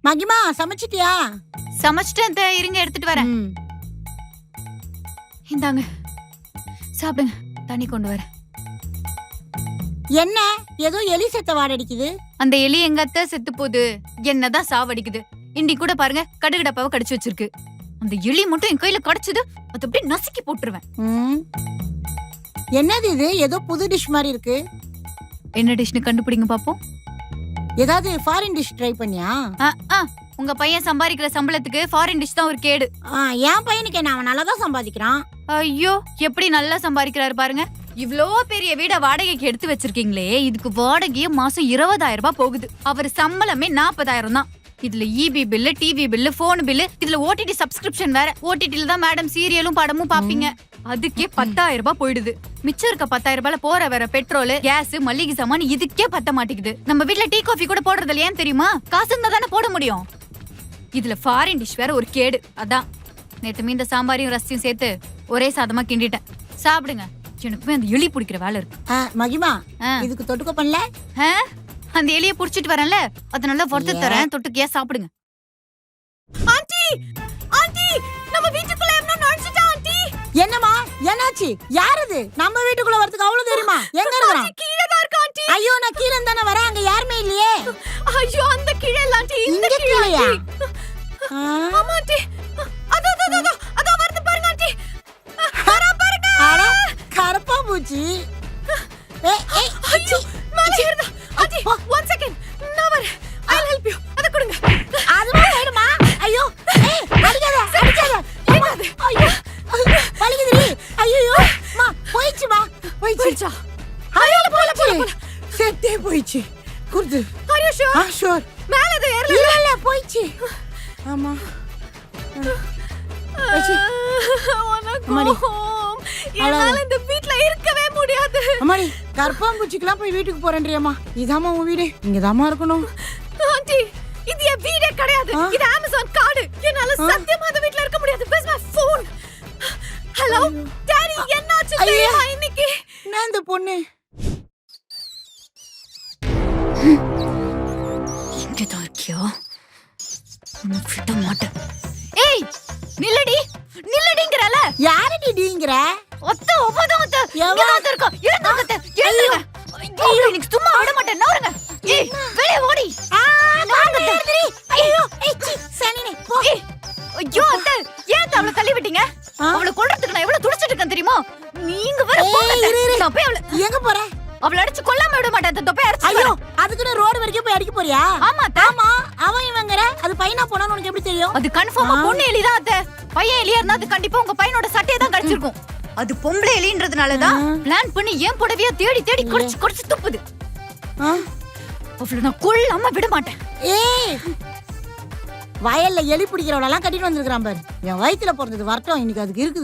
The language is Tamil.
மகிமா சமைச்சிட்டியா? சமைச்சிட்டேன் அத்தை, இருங்க எடுத்துட்டு வரேன். இந்தாங்க சாப்பிடுங்க, தண்ணி கொண்டு வரேன். என்ன ஏதோ எலி செத்த வாடடிக்குது? அந்த எலி எங்க அத்தை செத்து போகுது, என்னதான் சாவடிக்குது. இன்னி கூட பாருங்க கடுகு டப்பாவை கடிச்சு வச்சிருக்கு. அந்த எலி மட்டும் என் கையில கடிச்சது, அது அப்படியே நசுக்கி போட்டுருவேன். என்னது இது? ஏதோ புது டிஷ் மாதிரி இருக்கு. என்ன டிஷ்னு கண்டுபிடிங்க பாப்போம். ஏதாவது ஃபாரின் டிஷ் ட்ரை பண்ணியா? உங்க பையன் சம்பாதிக்கிற சம்பளத்துக்கு ஃபாரின் டிஷ் தான் ஒரு கேடு. என் பையனுக்கு என்ன, அவன் நல்லாதான் சம்பாதிக்கிறான். ஐயோ எப்படி நல்லா சம்பாதிக்கிறாரு பாருங்க. இவ்ளோ பெரிய வீட வாடகைக்கு எடுத்து வச்சிருக்கீங்களே, இதுக்கு வாடகையே மாசம் 20,000 ரூபாய் போகுது. அவர் சம்பளமே 40,000 தான். இதுல EB bill, TV bill, phone bill, இதுல ஓடிடி சப்ஸ்கிரிப்ஷன் வேற. ஓடிடில தான் மேடம் சீரியலும் படமும் பாப்பீங்க. அதுக்கே 10,000 ரூபாய் போயிடுது. மிச்சம் இருக்க 10,000 ரூபாய்ல போற வேற பெட்ரோல், கேஸ், மல்லிகை சாமான் இதுக்கே பத்த மாட்டேங்குது. நம்ம வீட்ல டீ காஃபி கூட போடுறது இல்ல, ஏன் தெரியுமா? காசு இருந்தா தானே போட முடியும். இதுல ஃபாரின் டிஷ் வேற ஒரு கேடு. அதான் நேத்து மீந்த சாம்பாரையும் ரசத்தையும் சேர்த்து ஒரே சாதமா கிண்டிட்டேன். சாப்பிடுங்க, எனக்குமே அந்த எலி பிடிக்கிற வேலை இருக்கு. மகிமா இதுக்கு தொட்டுக்க பண்ணல? அந்த எலியை புடிச்சிட்டு வரேன்ல, அது நல்லா வறுத்து தரேன், தொட்டுக்கியா சாப்பிடுங்க. ஆண்டி ஆண்டி நம்ம வீட்டுக்குள்ள என்ன நுழைஞ்சிட்டா ஆண்டி? என்னம்மா என்னாச்சு? யாரது நம்ம வீட்டுக்குள்ள வரதுக்கு அவ்வளவு தெரியுமா? எங்க இருக்கறான்? கீழ தான் இருக்கா ஆண்டி. ஐயோ நான் கீழ தான வரேன், அங்க யாருமே இல்லையே. ஐயோ அந்த கீழ இல்ல ஆண்டி, இந்த கீழயா? ஆமா ஆண்டி, அதோ வருது பாருங்க ஆண்டி. பாருங்க. அட கரப்பா பூச்சி. ஐயோ மேல ஏறுதா ஆண்டி. 1 செகண்ட் நான் வரேன், I'll help you. அத கொடுங்க. அதுவா வேணுமா? ஐயோ அடிக்காத அடிக்காத. என்னது? ஐயோ வலிக்குதுடி. ஐயோ மா போயிடுச்சுமா. போயிடுச்சா? ஐயோ போல செத்தே போயிடுச்சு. குடுது. Are you sure? sure. மேல அது ஏறல. இல்ல போயிடுச்சு. ஆமா. என்னால இந்த வீட்ல இருக்கவே முடியாது. அம்மாடி கர்ப்பாம்பூச்சிக்குலாம் போய் வீட்டுக்கு போறேன்றியம்மா. இதாம்மா உன் வீடு, இங்கதாம்மா இருக்கணும். ஆண்டி இது என் வீடே கிடையாது, இது அமேசான் காடு. என்னால சத்தியமா இந்த வீட்ல இருக்க முடியாது. Where's my phone? Hello daddy, என்னாச்சு தெரியுமா இன்னைக்கு? நான் இந்த பொண்ணு இங்கதான் இருக்கியா? விட மாட்டேன். ஏய் நில்லடி நில்லடிங்கறல. யாரடி டீங்கற? ஒத்த ஒபதமத்த எவனாத இருக்கா? இருந்துங்க எழுங்க. ஐயோ இன்னைக்கு சும்மா விட மாட்டேன், நவருங்க. ஏய் வெளிய ஓடி. நான் ஏறுறி. ஐயோ ஏச்சி சனினே போ. ஐயோ அத்தை, ஏன் அவளை தள்ளி விட்டீங்க? அவளை கொல்றதுக்கு நான் எவ்வளவு துடிச்சிட்டு இருக்கேன் தெரியுமா? நீங்க வர போங்க. நான் போய் அவளை எங்க போற? அவளை அடிச்சு கொல்லாம விட மாட்டேன். அந்த தொப்பை அடிச்சு. ஐயோ அதுக்குன்னு ரோட் வரைக்கும் போய் அடிக்க போறியா? ஆமா ஆமா. அவன் இவங்கற அது பையனா போனான்னு உனக்கு எப்படி தெரியும்? அது கன்ஃபார்மா பொண்ணு எலி தான் அத்தை. பையன் எலியா இருந்தா அது கண்டிப்பா உங்க பையனோட சட்டையை தான் கடிச்சிருக்கும். அது பொம்பளை எலின்றதுனால தான் பிளான் பண்ணி ஏன் புடவையா தேடி தேடி கடிச்சு துப்புது. அவளை நான் கொல்லாம விட மாட்டேன். ஏய் வயல்ல எலி பிடிக்கிறவளெல்லாம் கட்டிட்டு வந்திருக்கான் பாரு. என் வயித்துல பிறந்தது வரட்டும், இன்னைக்கு அதுக்கு இருக்கு.